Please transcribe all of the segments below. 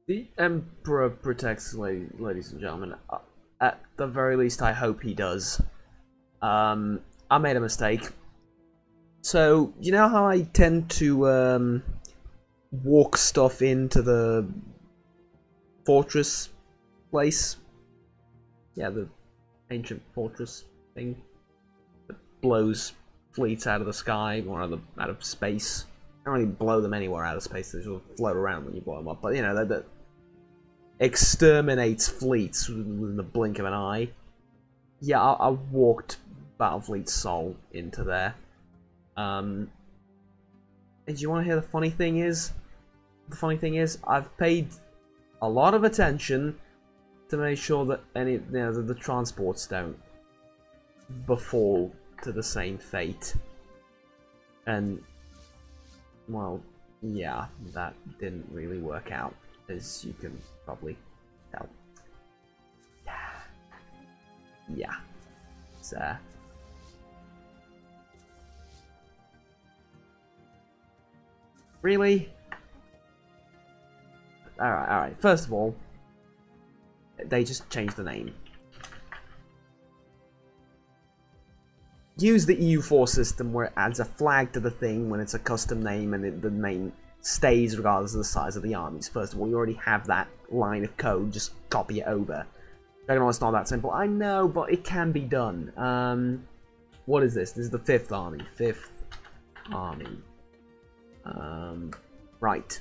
The Emperor protects, ladies and gentlemen. At the very least, I hope he does. I made a mistake. So, you know how I tend to walk stuff into the fortress place? Yeah, the ancient fortress thing that blows fleets out of the sky or out of space. I don't really blow them anywhere out of space, they sort of float around when you blow them up, but you know, that exterminates fleets within the blink of an eye. Yeah, I walked Battlefleet Sol into there. And do you want to hear the funny thing is? The funny thing is, I've paid a lot of attention to make sure that the transports don't befall to the same fate. And, well, yeah, that didn't really work out, as you can probably tell. Yeah. It's, really? Alright. First of all, they just changed the name. Use the EU4 system where it adds a flag to the thing when it's a custom name and the name stays regardless of the size of the armies. First of all, you already have that line of code, just copy it over. I know it's not that simple. I know, but it can be done. What is this? This is the 5th Army. 5th Army. Right.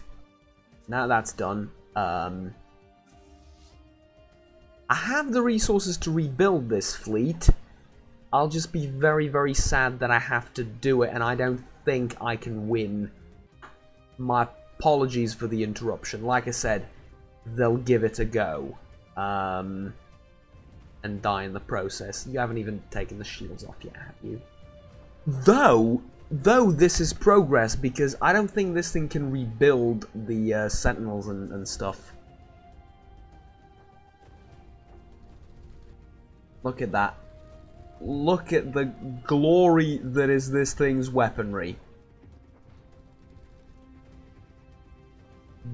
Now that's done. I have the resources to rebuild this fleet. I'll just be very, very sad that I have to do it, and I don't think I can win. My apologies for the interruption. Like I said, they'll give it a go. And die in the process. You haven't even taken the shields off yet, have you? Though this is progress, because I don't think this thing can rebuild the sentinels and stuff. Look at that. Look at the glory that is this thing's weaponry.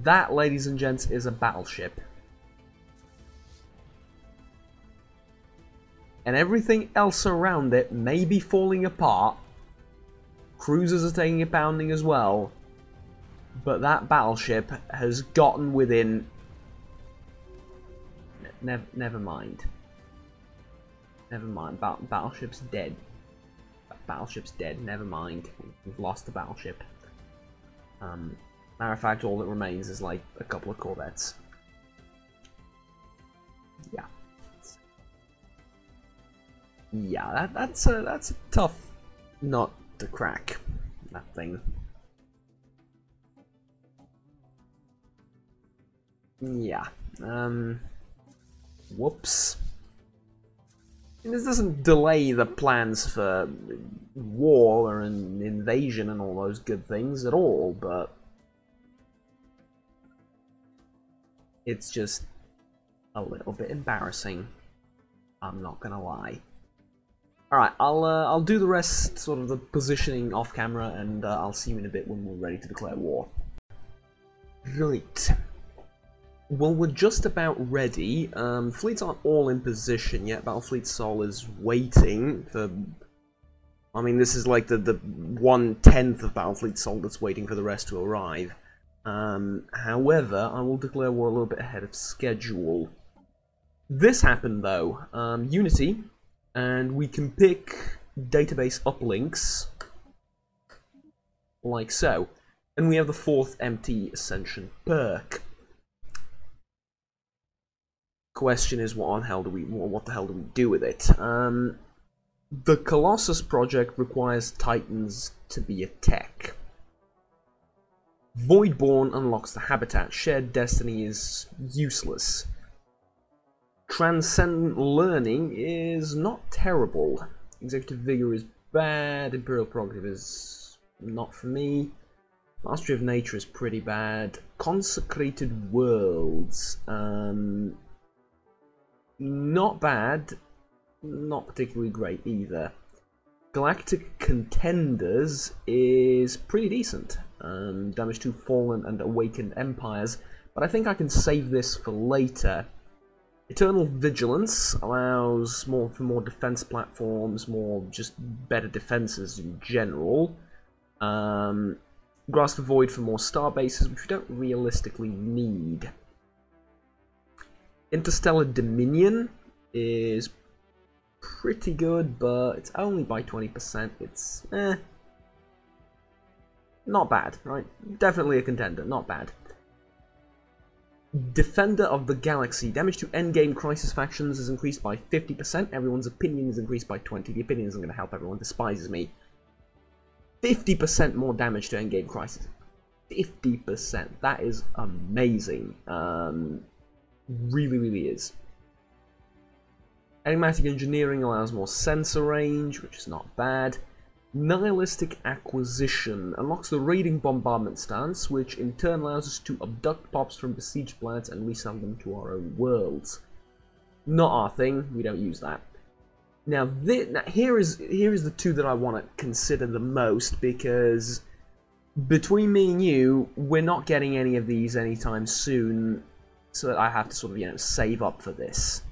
That, ladies and gents, is a battleship. And everything else around it may be falling apart. Cruisers are taking a pounding as well. But that battleship has gotten within... Never mind. Never mind. Battleship's dead. Battleship's dead. Never mind. We've lost the battleship. Matter of fact, all that remains is like a couple of corvettes. Yeah. Yeah, that's a tough nut to crack, that thing. Yeah. Whoops. And this doesn't delay the plans for war or an invasion and all those good things at all, but it's just a little bit embarrassing. I'm not gonna lie. Alright, I'll do the rest, sort of the positioning off camera, and I'll see you in a bit when we're ready to declare war. Right. Well, we're just about ready. Fleets aren't all in position yet. Battlefleet Sol is waiting for... I mean, this is like the 1/10 of Battlefleet Sol that's waiting for the rest to arrive. However, I will declare war a little bit ahead of schedule. This happened, though. Unity... And we can pick database uplinks, like so. And we have the 4th MT Ascension perk. Question is, what the hell do we do with it? The Colossus project requires Titans to be a tech. Voidborn unlocks the habitat. Shared Destiny is useless. Transcendent Learning is not terrible. Executive Vigor is bad. Imperial Prerogative is not for me. Mastery of Nature is pretty bad. Consecrated Worlds, not bad. Not particularly great either. Galactic Contenders is pretty decent. Damage to Fallen and Awakened Empires. but I think I can save this for later. Eternal Vigilance allows for more defense platforms, just better defenses in general. Grasp the Void for more star bases, which we don't realistically need. Interstellar Dominion is pretty good, but it's only by 20%. It's not bad, right? Definitely a contender, not bad. Defender of the Galaxy. Damage to endgame crisis factions is increased by 50%. Everyone's opinion is increased by 20%. The opinion isn't going to help. Everyone despises me. 50% more damage to endgame crisis. 50%. That is amazing. Really, really is. Enigmatic Engineering allows more sensor range, which is not bad. Nihilistic Acquisition unlocks the raiding bombardment stance, which in turn allows us to abduct pops from besieged planets and resell them to our own worlds. Not our thing, we don't use that. Now, here is the two that I want to consider the most, because between me and you, we're not getting any of these anytime soon, so that I have to sort of, save up for this.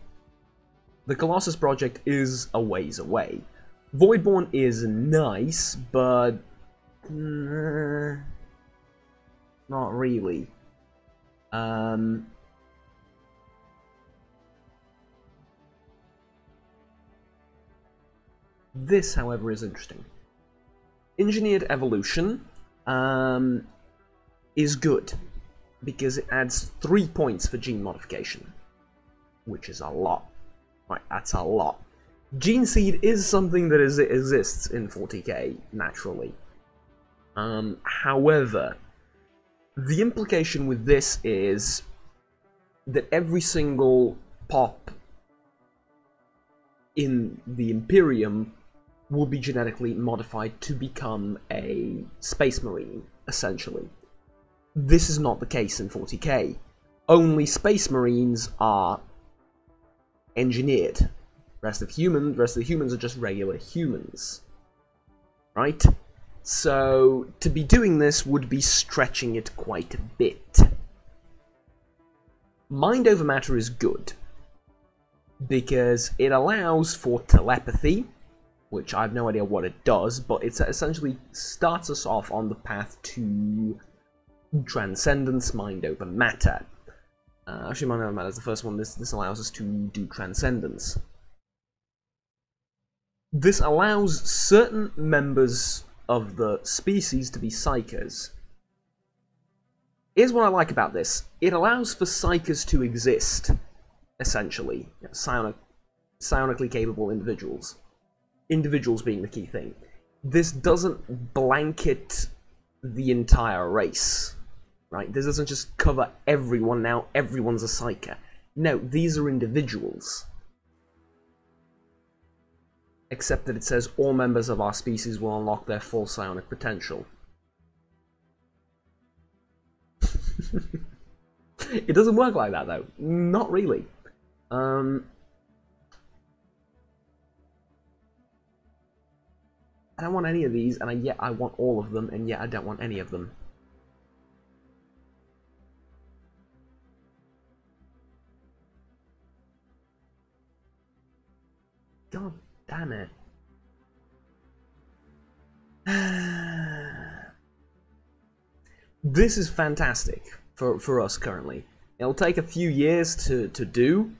The Colossus project is a ways away. Voidborn is nice, but not really. This, however, is interesting. Engineered Evolution is good, because it adds 3 points for gene modification, which is a lot. Right, that's a lot. Gene Seed is something that exists in 40k, naturally. However, the implication with this is that every single pop in the Imperium will be genetically modified to become a Space Marine, essentially. This is not the case in 40k. Only Space Marines are engineered. The rest of the humans are just regular humans. Right? So, to be doing this would be stretching it quite a bit. Mind over matter is good, because it allows for telepathy, which I have no idea what it does, but it essentially starts us off on the path to transcendence, mind over matter. Actually, mind over matter is the first one. This allows us to do transcendence. This allows certain members of the species to be psychers. Here's what I like about this. It allows for psychers to exist, essentially. Psionically capable individuals. Individuals being the key thing. This doesn't blanket the entire race. Right? This doesn't just cover everyone now, everyone's a psyker. No, these are individuals. Except that it says all members of our species will unlock their full psionic potential. It doesn't work like that, though. Not really. I don't want any of these, and yet I want all of them, and yet I don't want any of them. God damn it. This is fantastic for us currently. It'll take a few years to do,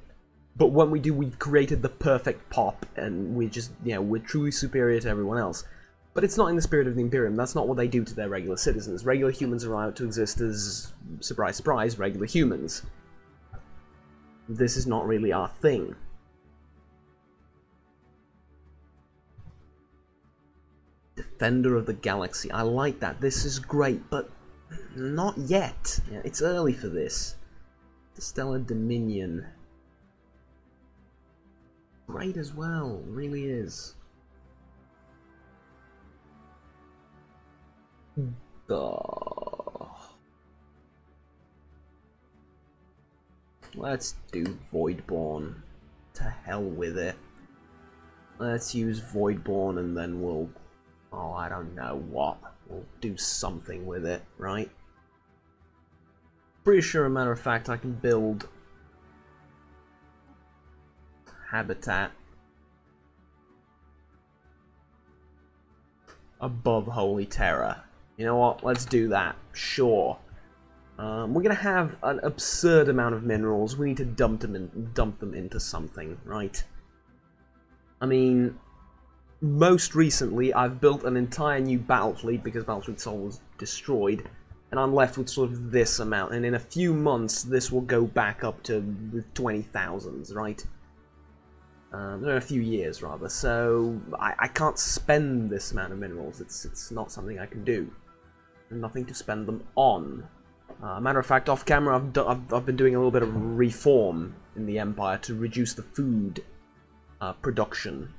but when we do, we've created the perfect pop, and we're just, we're truly superior to everyone else. But it's not in the spirit of the Imperium. That's not what they do to their regular citizens. Regular humans are out to exist as, surprise, surprise, regular humans. This is not really our thing. Defender of the Galaxy. I like that. This is great, but not yet. It's early for this. The Stellar Dominion. Great as well. Really is. Let's do Voidborn. To hell with it. Let's use Voidborn and then we'll... Oh, I don't know what. We'll do something with it, right? Pretty sure, a matter of fact, I can build habitat above Holy Terror. You know what? Let's do that. Sure. We're gonna have an absurd amount of minerals. We need to dump them into something, right? I mean, most recently, I've built an entire new battle fleet because Battlefleet Sol was destroyed, and I'm left with sort of this amount. And in a few months, this will go back up to the 20,000s, right? In a few years, rather. So I can't spend this amount of minerals. It's not something I can do. Nothing to spend them on. Matter of fact, off camera, I've been doing a little bit of reform in the Empire to reduce the food production,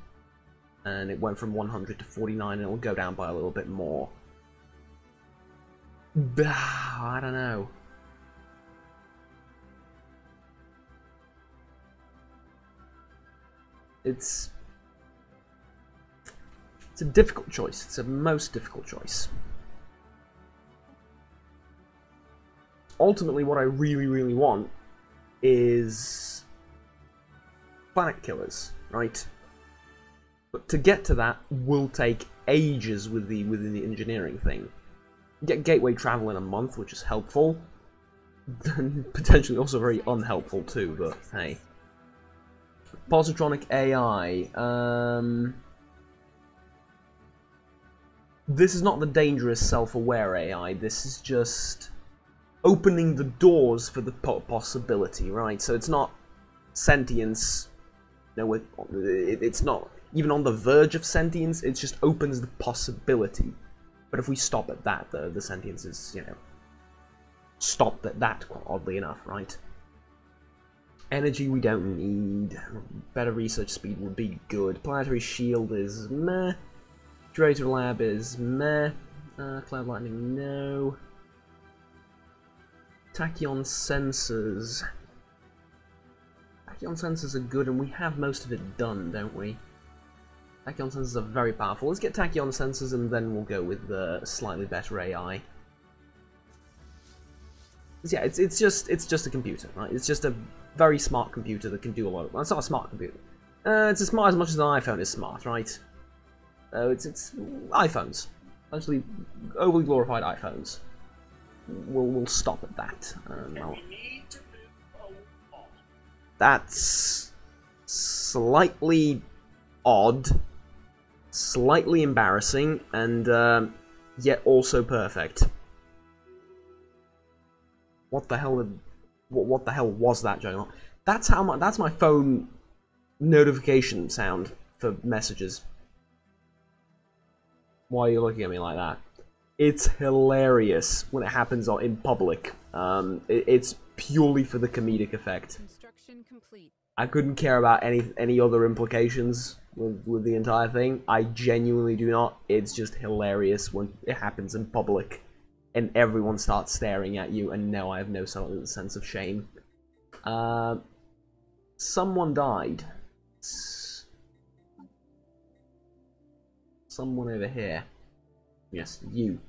and it went from 100 to 49, and it'll go down by a little bit more. I don't know. It's a difficult choice. It's a most difficult choice. Ultimately, what I really, really want is planet killers, right? But to get to that will take ages within the engineering thing. Get gateway travel in a month, which is helpful. Potentially also very unhelpful too, but hey. Positronic AI. This is not the dangerous self-aware AI. This is just opening the doors for the possibility, right? So it's not sentience. No, it's not even on the verge of sentience. It just opens the possibility. But if we stop at that, the sentience is, you know, stopped at that, oddly enough, right? Energy we don't need. Better research speed would be good. Planetary shield is meh. Curator lab is meh. Cloud lightning, no. Tachyon sensors. Tachyon sensors are good, and we have most of it done, don't we? Tachyon sensors are very powerful. Let's get tachyon sensors, and then we'll go with the slightly better AI. Yeah, it's just a computer, right? It's just a very smart computer that can do a lot of. Well, it's not a smart computer. It's as smart as much as an iPhone is smart, right? It's iPhones, actually overly glorified iPhones. We'll stop at that. That's slightly odd, slightly embarrassing, and yet also perfect. What the hell? What the hell was that, Juggernaut? That's my phone notification sound for messages. Why are you looking at me like that? It's hilarious when it happens in public. It's purely for the comedic effect. Construction complete. I couldn't care about any other implications with the entire thing. I genuinely do not. It's just hilarious when it happens in public and everyone starts staring at you, and no, I have no sense of shame. Someone died. Someone over here. Yes, you.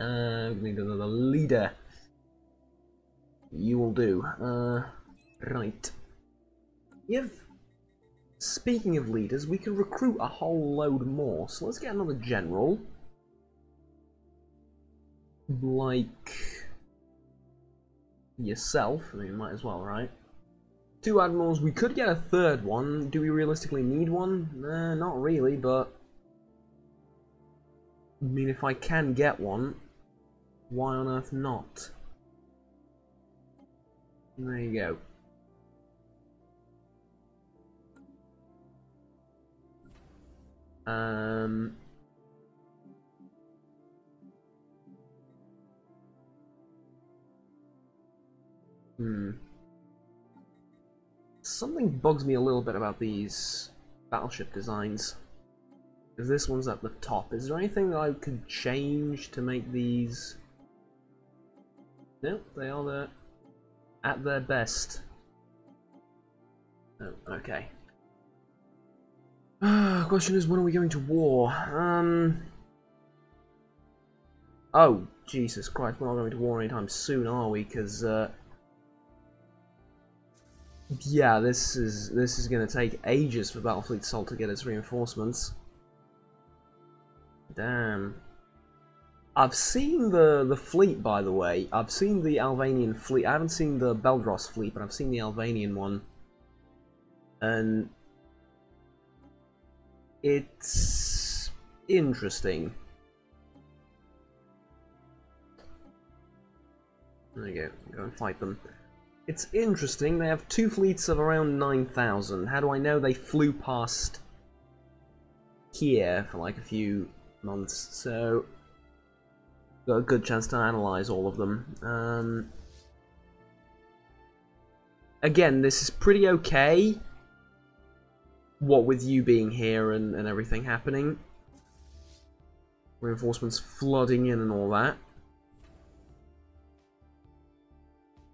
We need another leader. You will do. Right. Speaking of leaders, we can recruit a whole load more. So let's get another general. Like yourself. I mean, might as well, right? 2 admirals. We could get a 3rd one. Do we realistically need one? Not really, but I mean, if I can get one, why on earth not? There you go. Something bugs me a little bit about these battleship designs. Because this one's at the top. Is there anything that I could change to make these? Nope, they are there at their best. Oh, okay. Question is, when are we going to war? Oh, Jesus Christ, we're not going to war anytime soon, are we? Because yeah, this is going to take ages for Battlefleet Sol to get its reinforcements. Damn. I've seen the fleet, by the way. I've seen the Albanian fleet. I haven't seen the Beldros fleet, but I've seen the Albanian one. And it's interesting. There you go and fight them. It's interesting, they have 2 fleets of around 9,000. How do I know? They flew past here for like a few months, so got a good chance to analyze all of them. Again, this is pretty okay, what with you being here and everything happening. Reinforcements flooding in and all that.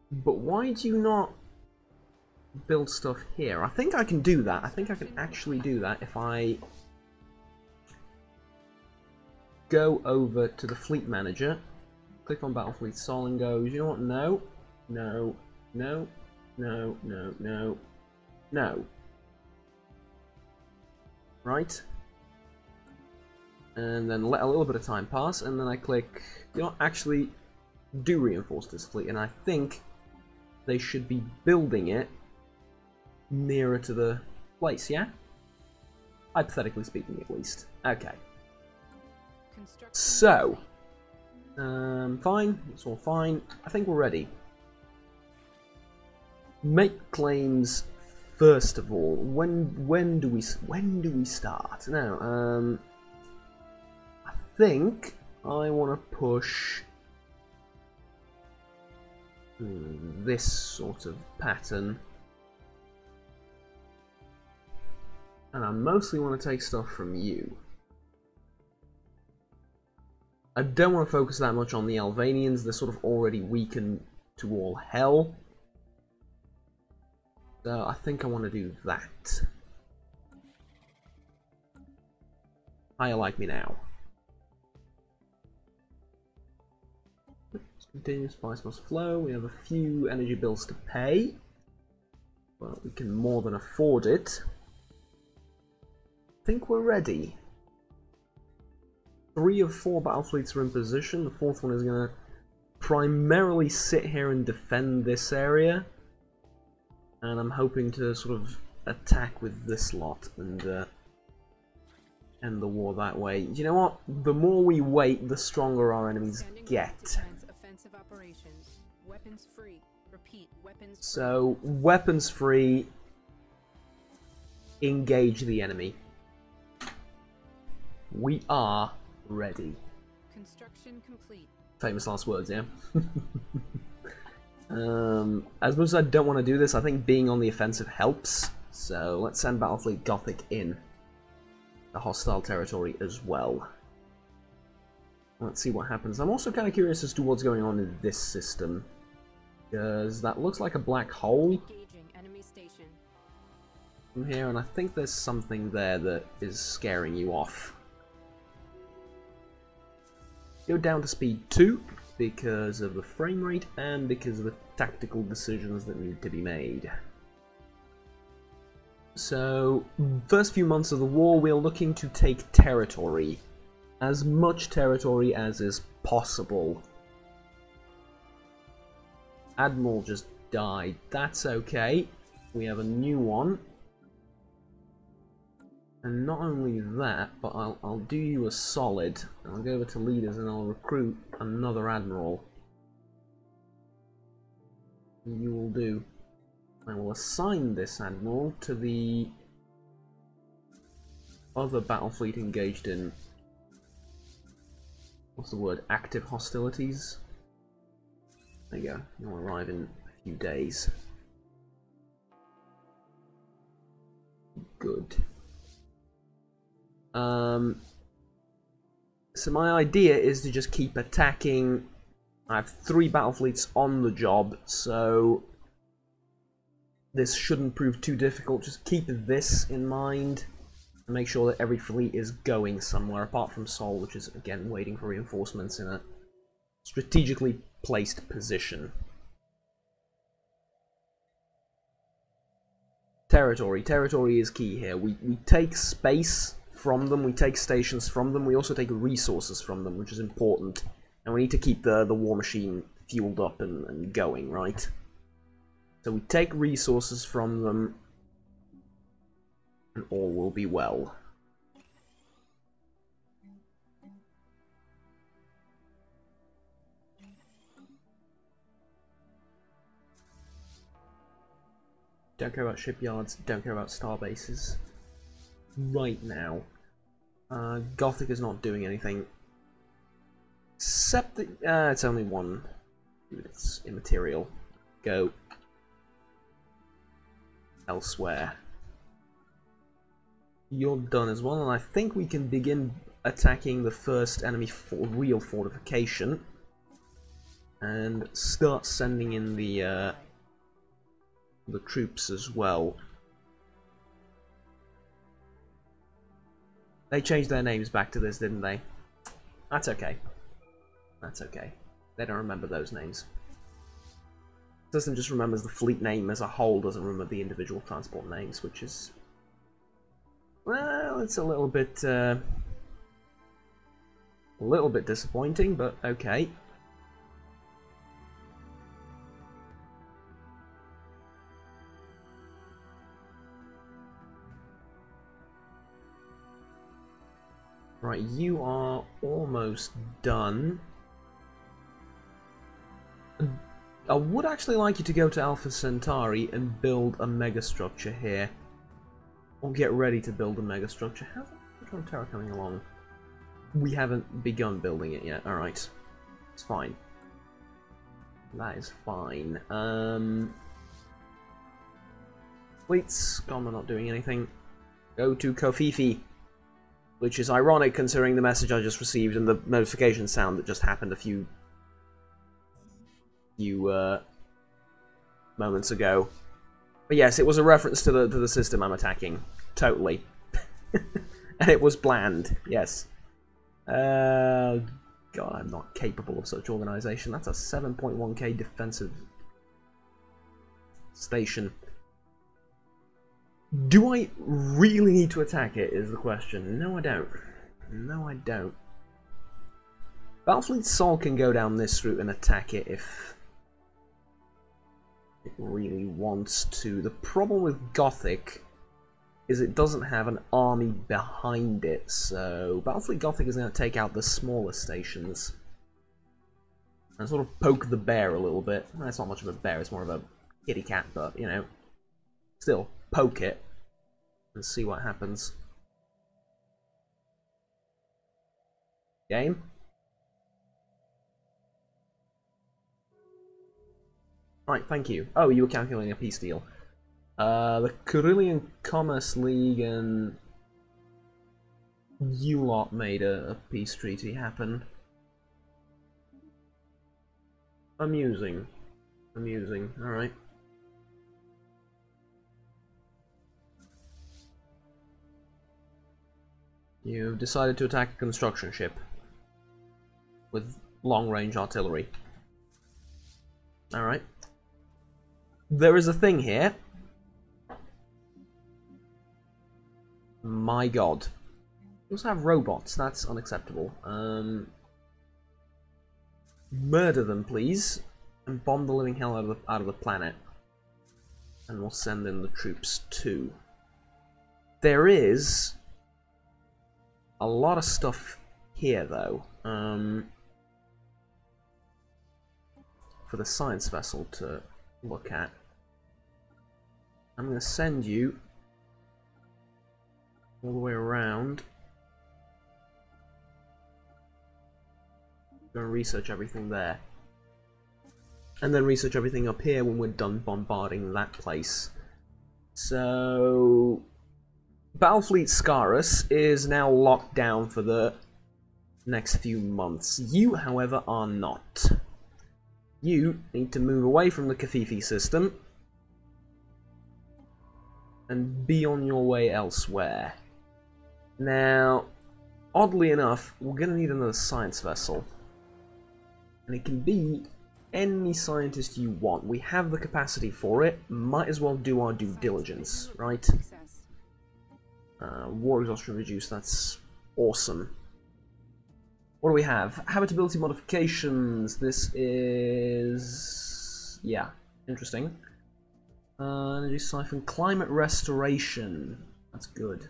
But why do you not build stuff here? I think I can do that. I think I can actually do that if I go over to the fleet manager, click on Battlefleet Sol and go, you know what, no, no, no, no, no, no, no. Right? And then let a little bit of time pass, and then I click, you know, actually do reinforce this fleet, and I think they should be building it nearer to the place, yeah? Hypothetically speaking, at least. Okay. So, fine, it's all fine. I think we're ready. Make claims first of all. When do we start? Now, I think I want to push this sort of pattern, and I mostly want to take stuff from you. I don't want to focus that much on the Albanians, they're sort of already weakened to all hell. So I think I want to do that. How you like me now? Continuous spice must flow. We have a few energy bills to pay, but we can more than afford it. I think we're ready. 3 of 4 battle fleets are in position. The 4th one is going to primarily sit here and defend this area, and I'm hoping to sort of attack with this lot and end the war that way. You know what? The more we wait, the stronger our enemies get. Weapons free. Repeat, weapons free. So, weapons free, engage the enemy. We are ready. Construction complete. Famous last words, yeah? As much as I don't want to do this, I think being on the offensive helps. So, let's send Battlefleet Gothic in the hostile territory as well. Let's see what happens. I'm also kind of curious as to what's going on in this system, because that looks like a black hole Engaging enemy station. from here, and I think there's something there that is scaring you off. Go down to speed 2 because of the frame rate and because of the tactical decisions that need to be made. So, first few months of the war, we're looking to take territory. As much territory as is possible. Admiral just died. That's okay. We have a new one. And not only that, but I'll do you a solid. I'll go over to leaders and I'll recruit another admiral. You will do. I will assign this admiral to the other battle fleet engaged in, what's the word, active hostilities. There you go, you'll arrive in a few days. Good. So my idea is to just keep attacking. I have 3 battle fleets on the job, so this shouldn't prove too difficult. Just keep this in mind and make sure that every fleet is going somewhere, apart from Sol, which is again waiting for reinforcements in a strategically placed position. Territory. Territory is key here. We take space from them, we take stations from them, we also take resources from them, which is important. And we need to keep the war machine fueled up and going, right? So we take resources from them, and all will be well. Don't care about shipyards, don't care about star bases. Right now. Gothic is not doing anything. Except that it's only one. It's immaterial. Go elsewhere. You're done as well, and I think we can begin attacking the first enemy real fortification. And start sending in the troops as well. They changed their names back to this, didn't they? That's okay. That's okay. They don't remember those names. The system just remembers the fleet name as a whole, doesn't remember the individual transport names, which is... well, it's a little bit disappointing, but okay. Right, you are almost done. I would actually like you to go to Alpha Centauri and build a megastructure here. Or get ready to build a megastructure. How's the Terra coming along? We haven't begun building it yet. Alright. It's fine. That is fine. Fleets, Gone, not doing anything. Go to Kofifi. Which is ironic considering the message I just received and the notification sound that just happened a few moments ago. But yes, it was a reference to the system I'm attacking. Totally. And it was bland. Yes. God, I'm not capable of such organization. That's a 7.1k defensive station. Do I really need to attack it, is the question. No, I don't. No, I don't. Battlefleet Sol can go down this route and attack it if it really wants to. The problem with Gothic is it doesn't have an army behind it, so Battlefleet Gothic is going to take out the smaller stations and sort of poke the bear a little bit. Well, it's not much of a bear, it's more of a kitty cat, but, you know, still, poke it and see what happens. Game? Right, thank you. Oh, you were calculating a peace deal. The Carillion Commerce League and you lot made a peace treaty happen. Amusing. Amusing, alright. You've decided to attack a construction ship with long-range artillery. Alright. There is a thing here. My god. You also have robots, that's unacceptable. Murder them, please, and bomb the living hell out of the planet. And we'll send in the troops too. There is a lot of stuff here, though, for the science vessel to look at. I'm going to send you all the way around. Go and research everything there. And then research everything up here when we're done bombarding that place. So Battlefleet Stellaris is now locked down for the next few months. You, however, are not. You need to move away from the Kofifi system and be on your way elsewhere. Now, oddly enough, we're going to need another science vessel. And it can be any scientist you want. We have the capacity for it. Might as well do our due diligence, right? Success. War exhaustion reduced. That's awesome. What do we have? Habitability modifications. This is... yeah, interesting. Energy siphon. Climate restoration. That's good.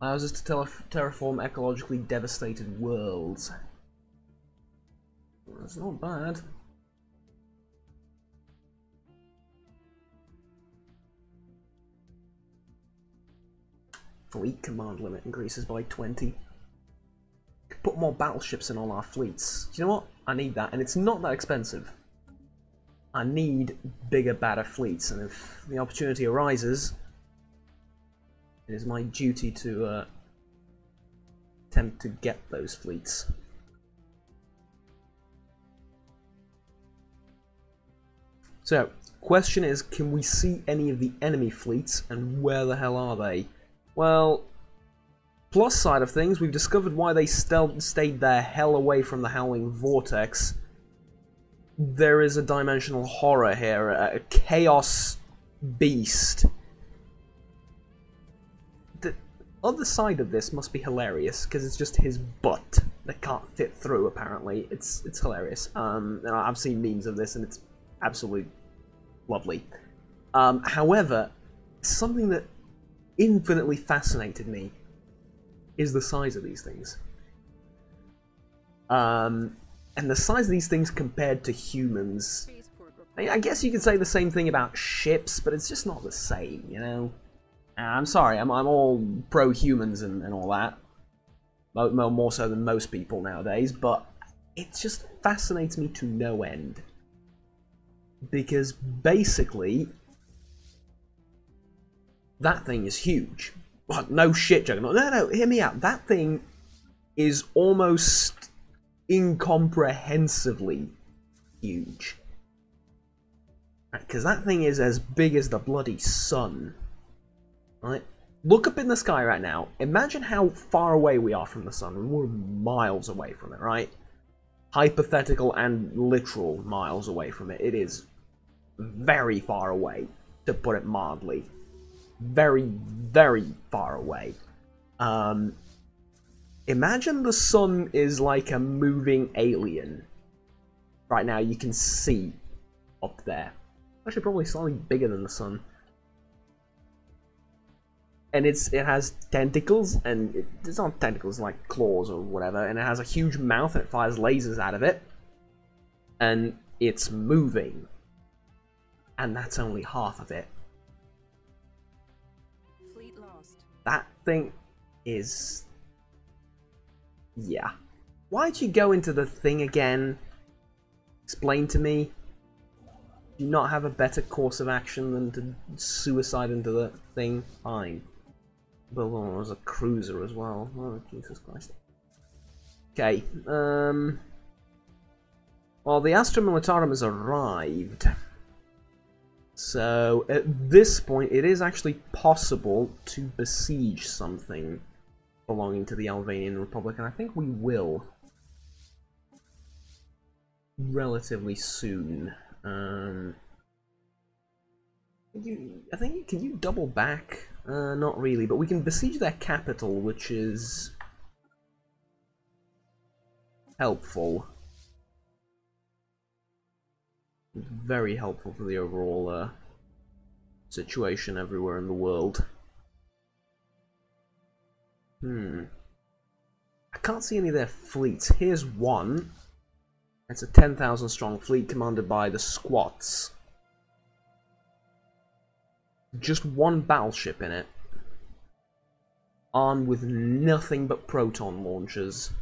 Allows us to terraform ecologically devastated worlds. That's not bad. Fleet command limit increases by 20. Put more battleships in all our fleets. Do you know what? I need that, and it's not that expensive. I need bigger, badder fleets, and if the opportunity arises, it is my duty to attempt to get those fleets. So, question is, can we see any of the enemy fleets, and where the hell are they? Well, plus side of things, we've discovered why they stayed the hell away from the Howling Vortex. There is a dimensional horror here, a chaos beast. The other side of this must be hilarious, because it's just his butt that can't fit through, apparently. It's hilarious. And I've seen memes of this, and it's absolutely lovely. However, something that infinitely fascinated me is the size of these things. And the size of these things compared to humans. I guess you could say the same thing about ships, but it's just not the same, you know? I'm sorry, I'm all pro-humans and all that. More so than most people nowadays, but it just fascinates me to no end. Because basically, that thing is huge. Well, no shit, Juggernaut. No, hear me out. That thing is almost incomprehensibly huge. Because that thing is as big as the bloody sun. Right? Look up in the sky right now. Imagine how far away we are from the sun. We're miles away from it, right? Hypothetical and literal miles away from it. It is very far away, to put it mildly. Very, very far away. Imagine the sun is like a moving alien. Right now you can see up there. Actually probably slightly bigger than the sun. And it has tentacles, and it's not tentacles, like claws or whatever, and it has a huge mouth and it fires lasers out of it. And it's moving. And that's only half of it. Fleet lost. That thing is... yeah. Why'd you go into the thing again? Explain to me. Do you not have a better course of action than to suicide into the thing? Fine. But well, there was a cruiser as well. Oh, Jesus Christ. Okay, well, the Astra Militarum has arrived. So, at this point, it is actually possible to besiege something belonging to the Albanian Republic, and I think we will. Relatively soon. I think, can you double back? Not really, but we can besiege their capital, which is helpful. Very helpful for the overall situation everywhere in the world. I can't see any of their fleets. Here's one. It's a 10,000 strong fleet commanded by the Squats. Just one battleship in it. Armed with nothing but proton launchers.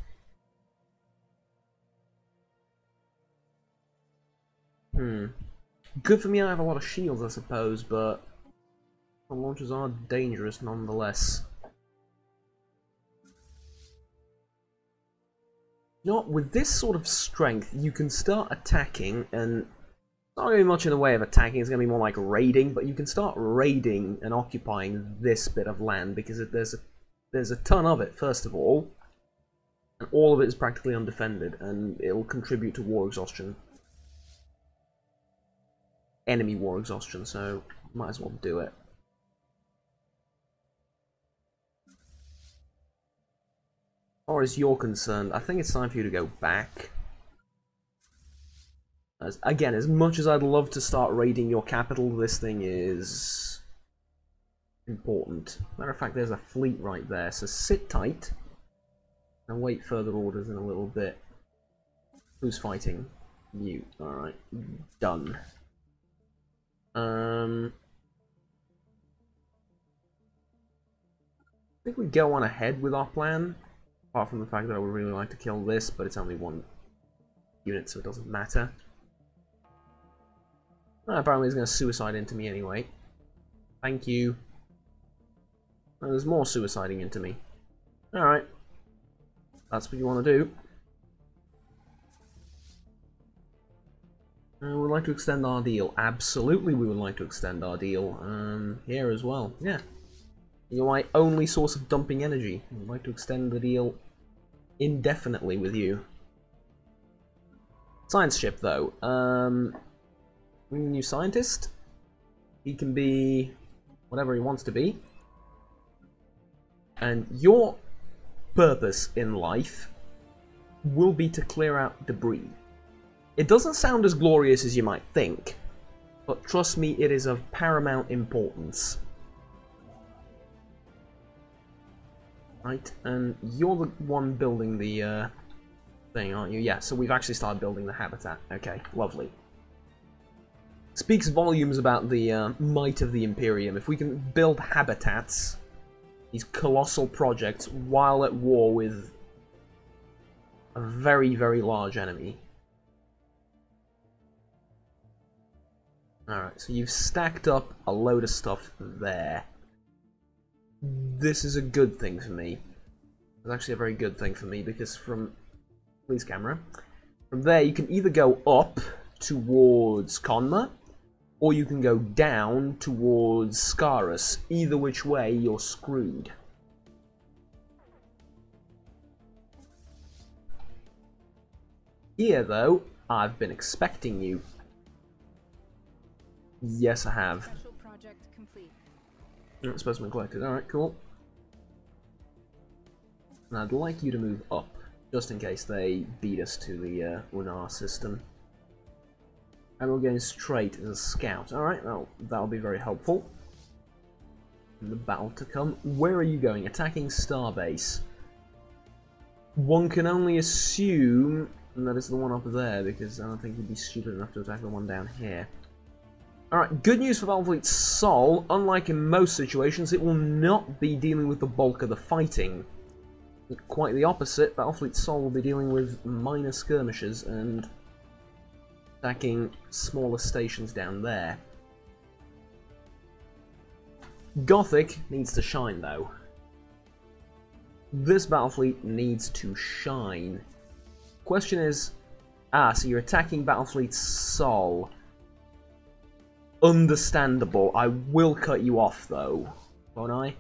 Good for me, I have a lot of shields, I suppose, but the launchers are dangerous nonetheless. You know what, with this sort of strength, you can start attacking, and it's not going to be much in the way of attacking, it's going to be more like raiding, but you can start raiding and occupying this bit of land, because there's a ton of it, first of all. And all of it is practically undefended, and it'll contribute to war exhaustion. Enemy war exhaustion, so might as well do it. As far as you're concerned, I think it's time for you to go back. Again, as much as I'd love to start raiding your capital, this thing is important. Matter of fact, there's a fleet right there, so sit tight and wait further orders in a little bit. Who's fighting? You. Alright. Done. I think we go on ahead with our plan. Apart from the fact that I would really like to kill this, but it's only one unit, so it doesn't matter. Apparently he's going to suicide into me anyway. Thank you. Oh, there's more suiciding into me. Alright. That's what you want to do. We'd like to extend our deal. Absolutely we would like to extend our deal. Here as well. Yeah. You're my only source of dumping energy. I'd like to extend the deal indefinitely with you. Science ship, though. We need a new scientist. He can be whatever he wants to be. And your purpose in life will be to clear out debris. It doesn't sound as glorious as you might think, but trust me, it is of paramount importance. Right, and you're the one building the thing, aren't you? Yeah, so we've actually started building the habitat. Okay, lovely. Speaks volumes about the might of the Imperium. If we can build habitats, these colossal projects, while at war with a very, very large enemy. Alright, so you've stacked up a load of stuff there. This is a good thing for me. It's actually a very good thing for me, because from... Please, camera. From there, you can either go up towards Conma, or you can go down towards Stellaris. Either which way, you're screwed. Here, though, I've been expecting you. Yes, I have. Special project complete. Specimen collected. Alright, cool. And I'd like you to move up, just in case they beat us to the Unar system. And we're going straight as a scout. Alright, well, that'll be very helpful. In the battle to come. Where are you going? Attacking Starbase. One can only assume that it's the one up there, because I don't think you'd be stupid enough to attack the one down here. Alright, good news for Battlefleet Sol. Unlike in most situations, it will not be dealing with the bulk of the fighting. Quite the opposite, Battlefleet Sol will be dealing with minor skirmishes and attacking smaller stations down there. Gothic needs to shine, though. This Battlefleet needs to shine. Question is... so you're attacking Battlefleet Sol. Understandable. I will cut you off, though. Won't I?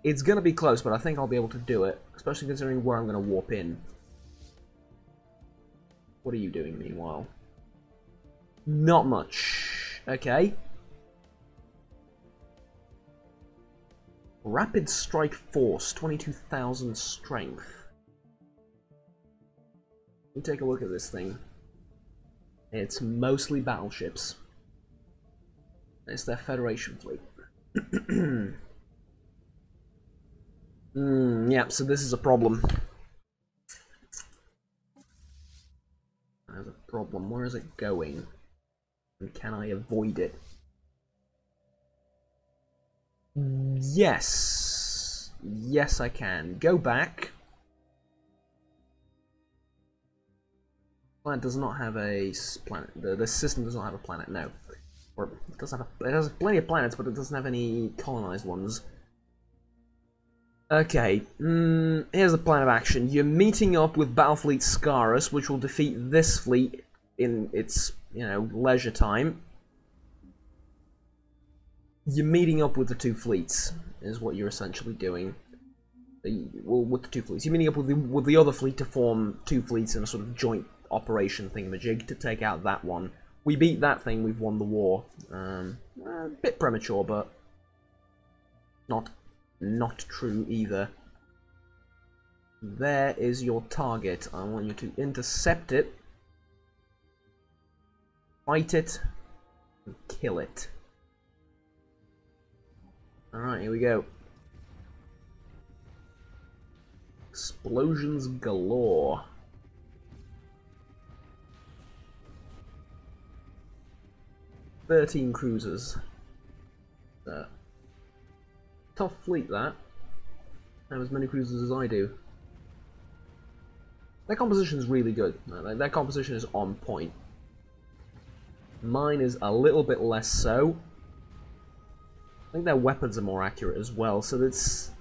It's going to be close, but I think I'll be able to do it. Especially considering where I'm going to warp in. What are you doing, meanwhile? Not much. Okay. Rapid Strike Force. 22,000 strength. Let me take a look at this thing. It's mostly battleships. It's their Federation fleet. Yeah, so this is a problem. There's a problem. Where is it going? And can I avoid it? Yes. Yes, I can. Go back. Planet does not have a planet. The system does not have a planet. No, or it does have it has plenty of planets, but it doesn't have any colonized ones. Okay, here's the plan of action. You're meeting up with Battlefleet Stellaris, which will defeat this fleet in its, leisure time. You're meeting up with the two fleets, is what you're essentially doing. Well, with the two fleets. You're meeting up with the other fleet to form two fleets in a sort of joint operation thingamajig to take out that one. We beat that thing, we've won the war. A bit premature, but not true either. There is your target. I want you to intercept it, fight it, and kill it. Alright, here we go. Explosions galore. "13 cruisers. Tough fleet, that. Have as many cruisers as I do. Their composition is really good. Their composition is on point. Mine is a little bit less so. I think their weapons are more accurate as well, so it's...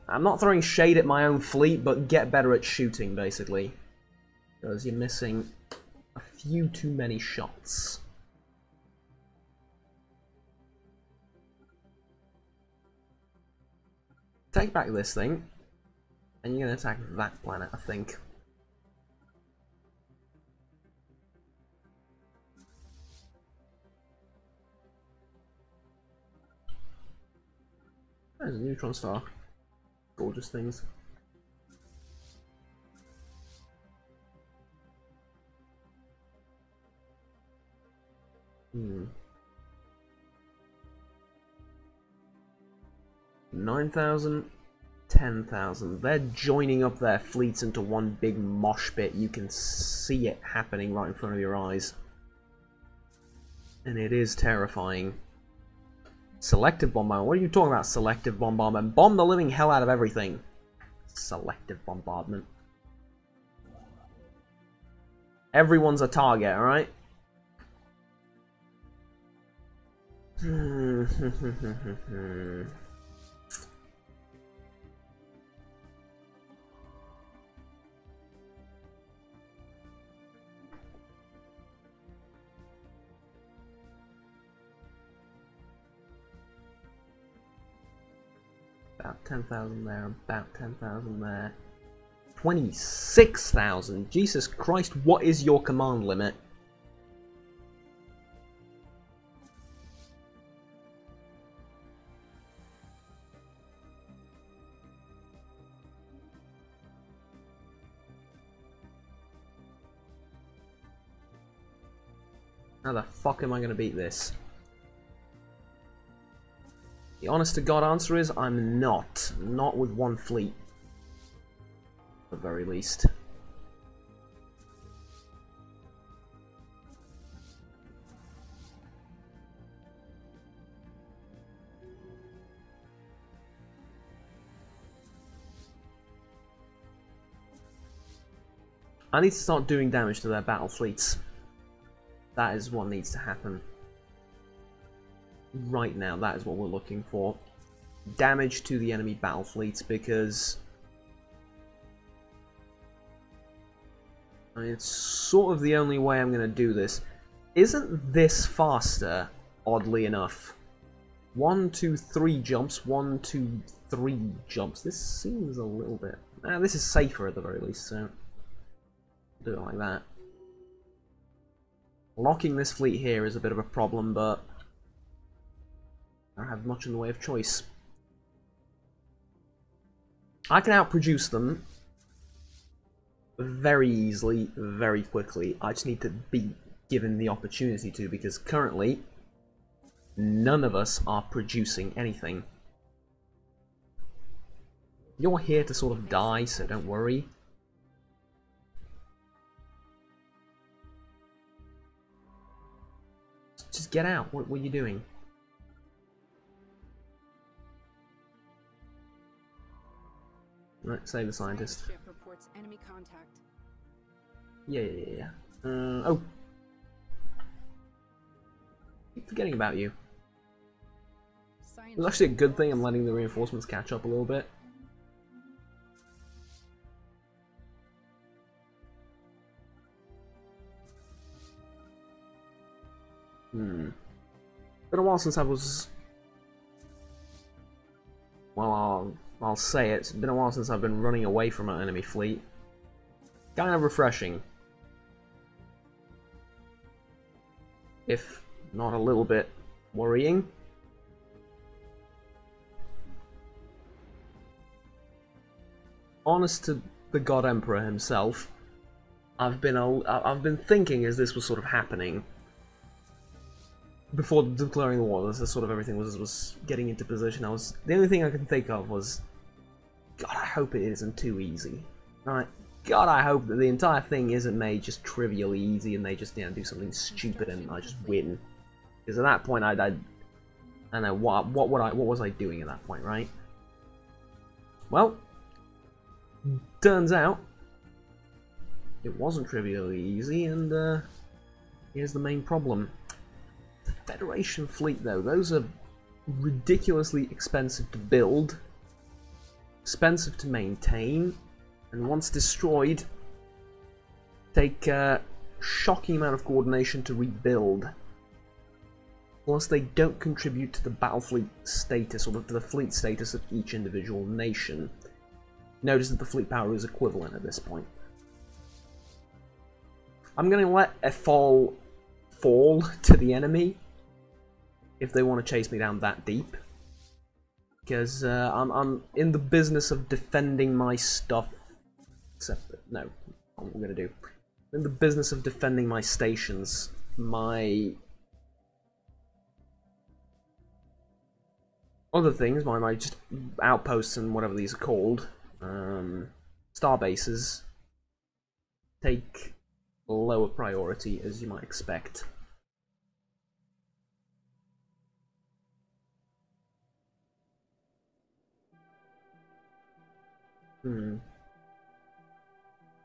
I'm not throwing shade at my own fleet, but get better at shooting, basically. Because you're missing a few too many shots. Take back this thing, and you're going to attack that planet, I think. There's a neutron star. Gorgeous things. Hmm. 9,000, 10,000. They're joining up their fleets into one big mosh pit. You can see it happening right in front of your eyes. And it is terrifying. Selective bombardment. What are you talking about, selective bombardment? Bomb the living hell out of everything. Selective bombardment. Everyone's a target, alright? About 10,000 there, about 10,000 there. 26,000! Jesus Christ, what is your command limit? How the fuck am I going to beat this? The honest to God answer is I'm not. Not with one fleet. At the very least. I need to start doing damage to their battle fleets. That is what needs to happen. Right now, that is what we're looking for. Damage to the enemy battle fleets, because I mean, it's sort of the only way I'm going to do this. Isn't this faster, oddly enough? 1, 2, 3 jumps, 1, 2, 3 jumps. This seems a little bit... this is safer at the very least, so do it like that. Locking this fleet here is a bit of a problem, but I don't have much in the way of choice. I can outproduce them very easily, very quickly. I just need to be given the opportunity to, because currently none of us are producing anything. You're here to sort of die, so don't worry. Just get out. What are you doing? Right, save the scientist. Ship reports enemy contact. Yeah. Oh. Keep forgetting about you. It's actually a good thing I'm letting the reinforcements catch up a little bit. Been a while since I was... Well, I'll say it. It's been a while since I've been running away from an enemy fleet. Kind of refreshing. If not a little bit worrying. Honest to the God Emperor himself, I've been thinking as this was sort of happening, before declaring war, as sort of everything was getting into position, the only thing I can think of was, God, I hope it isn't too easy. Right? God, I hope that the entire thing isn't made just trivially easy and they just, do something stupid and I just win. Because at that point, I don't know, what was I doing at that point, right? Well, turns out, it wasn't trivially easy, and here's the main problem. The Federation fleet, though, those are ridiculously expensive to build, expensive to maintain, and once destroyed, take a shocking amount of coordination to rebuild. Plus, they don't contribute to the battle fleet status, or to the fleet status of each individual nation. Notice that the fleet power is equivalent at this point. I'm going to let a fall to the enemy if they want to chase me down that deep. Because I'm in the business of defending my stuff. Except that, no, what I'm going to do. I'm in the business of defending my stations. My other things, my just outposts and whatever these are called, star bases, take lower priority, as you might expect.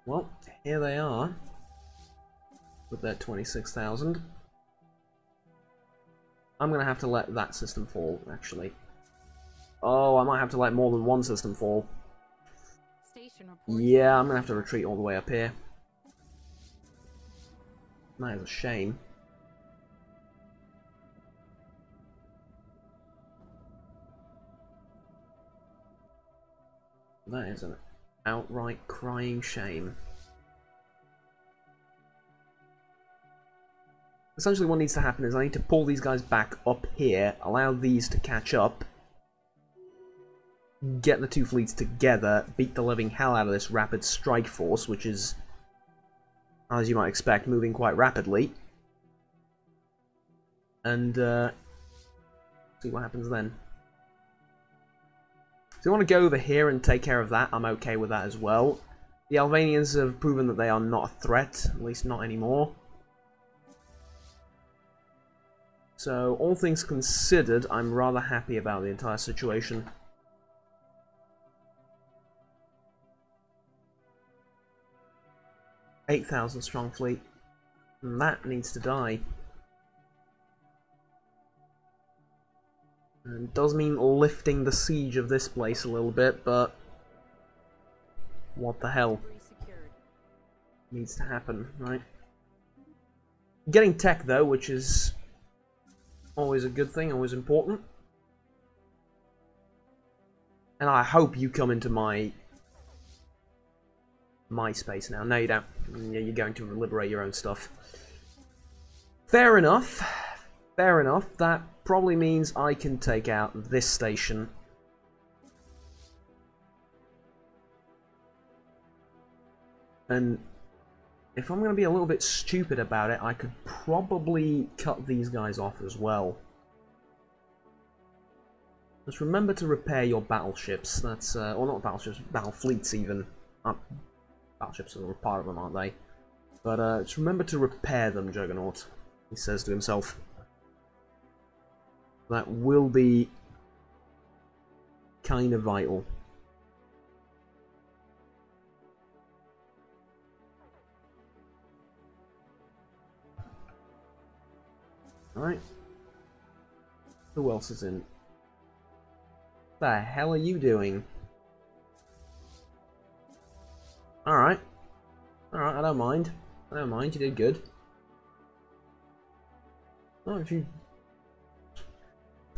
Well, here they are, with their 26,000. I'm gonna have to let that system fall, actually. Oh, I might have to let more than one system fall. Yeah, I'm gonna have to retreat all the way up here. That is a shame. That is an outright crying shame. Essentially what needs to happen is I need to pull these guys back up here, allow these to catch up, get the two fleets together, beat the living hell out of this rapid strike force, which is, as you might expect, moving quite rapidly. And see what happens then. If you want to go over here and take care of that, I'm okay with that as well. The Albanians have proven that they are not a threat, at least not anymore. So, all things considered, I'm rather happy about the entire situation. $8,000 strong fleet. And that needs to die. And it does mean lifting the siege of this place a little bit, but what the hell needs to happen, right? Getting tech though, which is always a good thing, always important. And I hope you come into my space now. No, you don't. You're going to liberate your own stuff. Fair enough. Fair enough. That probably means I can take out this station. And if I'm going to be a little bit stupid about it, I could probably cut these guys off as well. Just remember to repair your battleships. That's, or not battleships, battle fleets even. Battleships are a part of them, aren't they? But just remember to repair them, Juggernaut, he says to himself. That will be kind of vital. Alright. Who else is in? What the hell are you doing? Alright. Alright, I don't mind. I don't mind, you did good. Oh, if you...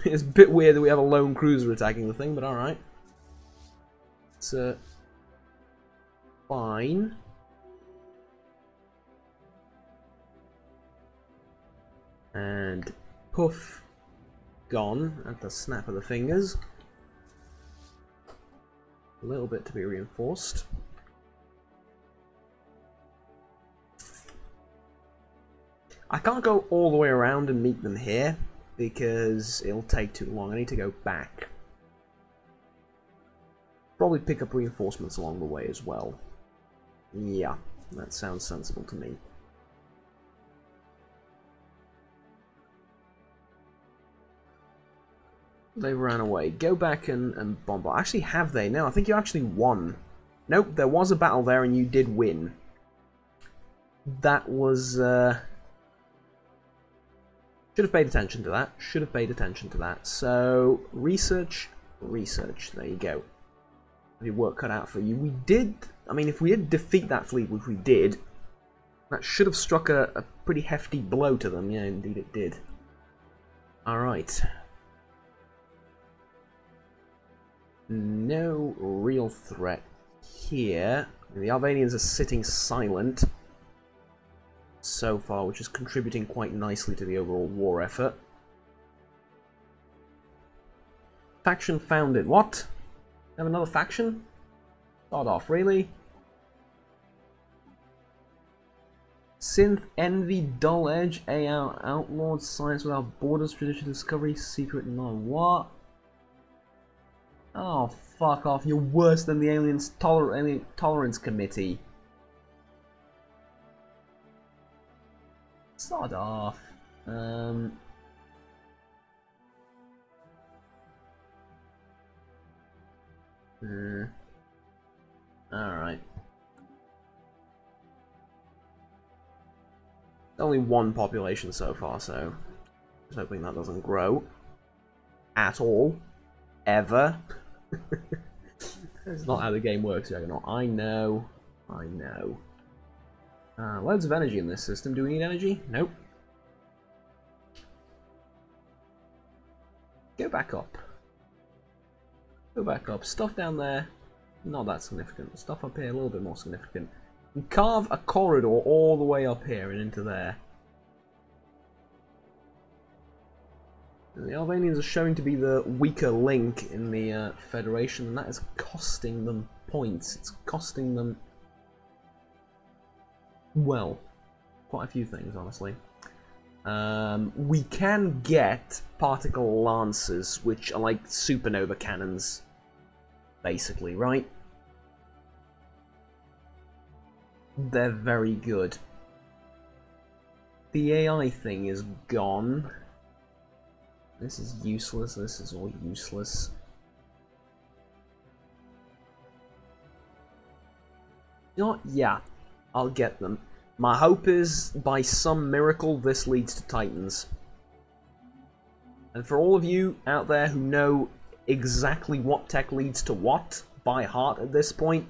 It's a bit weird that we have a lone cruiser attacking the thing, but alright. fine. And poof, gone at the snap of the fingers. A little bit to be reinforced. I can't go all the way around and meet them here because it'll take too long. I need to go back. Probably pick up reinforcements along the way as well. Yeah, that sounds sensible to me. They ran away. Go back and bombard. Actually, have they? No, I think you actually won. Nope, there was a battle there and you did win. That was... Should have paid attention to that. Should have paid attention to that. So, research, research. There you go. Have your work cut out for you. We did... I mean, if we did defeat that fleet, which we did, that should have struck a pretty hefty blow to them. Yeah, indeed it did. Alright. No real threat here. The Albanians are sitting silent so far, which is contributing quite nicely to the overall war effort. Faction founded. What? Have another faction? Start off, really? Synth, Envy, Dull Edge, AI, Outlawed, Science Without Borders, Tradition, Discovery, Secret, no. What? Oh, fuck off. You're worse than the Alien Tolerance Committee. Sod off. Alright. Only one population so far, so just hoping that doesn't grow. At all. Ever. That's not how the game works, Juggernaut. I know. I know. Loads of energy in this system. Do we need energy? Nope. Go back up. Go back up. Stuff down there, not that significant. Stuff up here, a little bit more significant. And carve a corridor all the way up here and into there. And the Albanians are showing to be the weaker link in the Federation, and that is costing them points. It's costing them... well, quite a few things, honestly. We can get particle lancers, which are like supernova cannons, basically, right? They're very good. The AI thing is gone. This is useless, this is all useless. You know what? Yeah, I'll get them. My hope is, by some miracle, this leads to Titans. And for all of you out there who know exactly what tech leads to what, by heart at this point,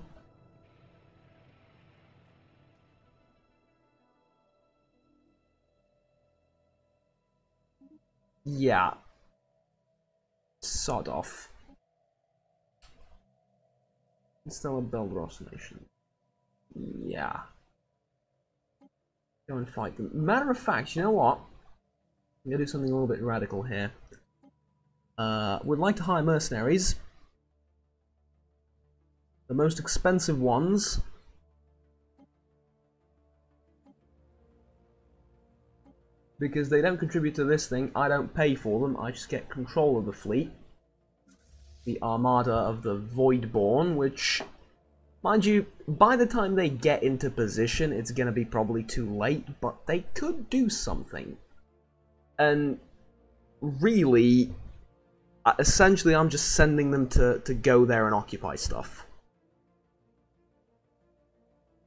yeah. Sod off. Install a Beldros nation. Yeah. Go and fight them. Matter of fact, you know what? I'm gonna do something a little bit radical here. We'd like to hire mercenaries. The most expensive ones. Because they don't contribute to this thing, I don't pay for them, I just get control of the fleet. The Armada of the Voidborn, which, mind you, by the time they get into position, it's going to be probably too late, but they could do something. And really, essentially I'm just sending them to go there and occupy stuff.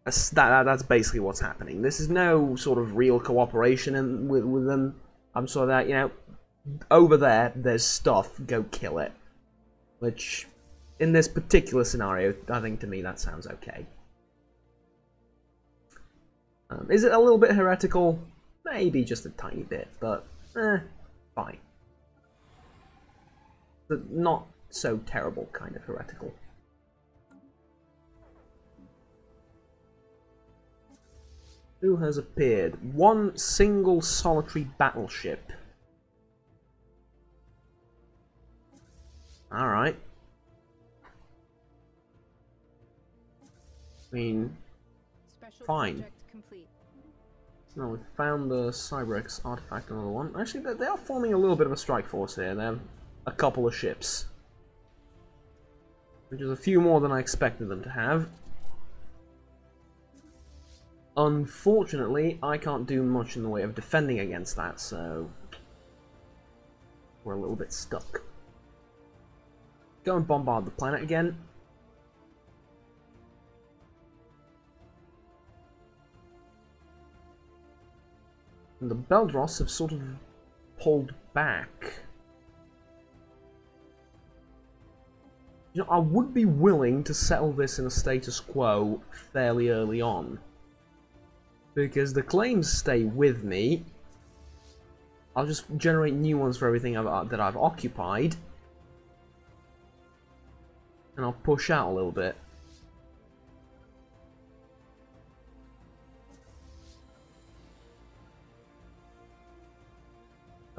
That's basically what's happening. This is no sort of real cooperation with them. I'm sort of that, you know, over there, there's stuff, go kill it. Which, in this particular scenario, I think to me that sounds okay. Is it a little bit heretical? Maybe just a tiny bit, but fine. But not so terrible kind of heretical. Who has appeared? One single solitary battleship. Alright. I mean, fine. No, we found the Cyberx artifact, another one. Actually, they are forming a little bit of a strike force here. They have a couple of ships. Which is a few more than I expected them to have. Unfortunately, I can't do much in the way of defending against that, so we're a little bit stuck. Go and bombard the planet again. And the Beldros have sort of pulled back. You know, I would be willing to settle this in a status quo fairly early on. Because the claims stay with me. I'll just generate new ones for everything that I've occupied. And I'll push out a little bit.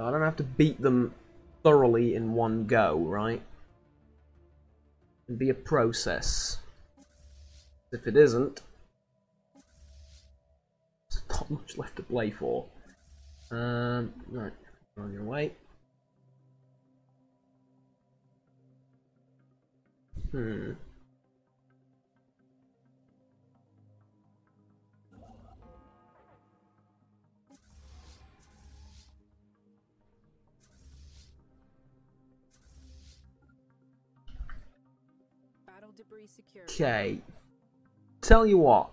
I don't have to beat them thoroughly in one go, right? It'd be a process. If it isn't, there's not much left to play for. Right, on your way. Okay. Tell you what.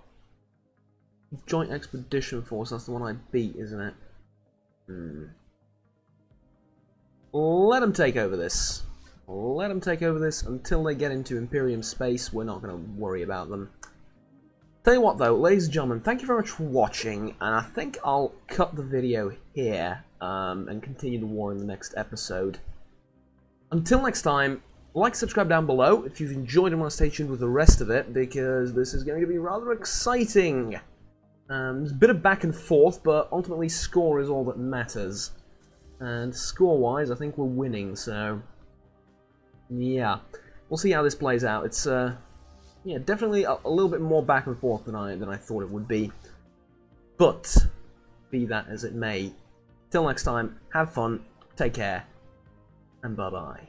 Joint Expedition Force, that's the one I beat, isn't it? Let them take over this. Let them take over this until they get into Imperium space. We're not going to worry about them. Tell you what though, ladies and gentlemen, thank you very much for watching, and I think I'll cut the video here and continue the war in the next episode. Until next time, like, subscribe down below if you've enjoyed and want to stay tuned with the rest of it, because this is going to be rather exciting. There's a bit of back and forth, but ultimately score is all that matters. And score-wise, I think we're winning, so yeah. We'll see how this plays out. It's yeah, definitely a little bit more back and forth than I thought it would be. But be that as it may, till next time, have fun, take care, and bye-bye.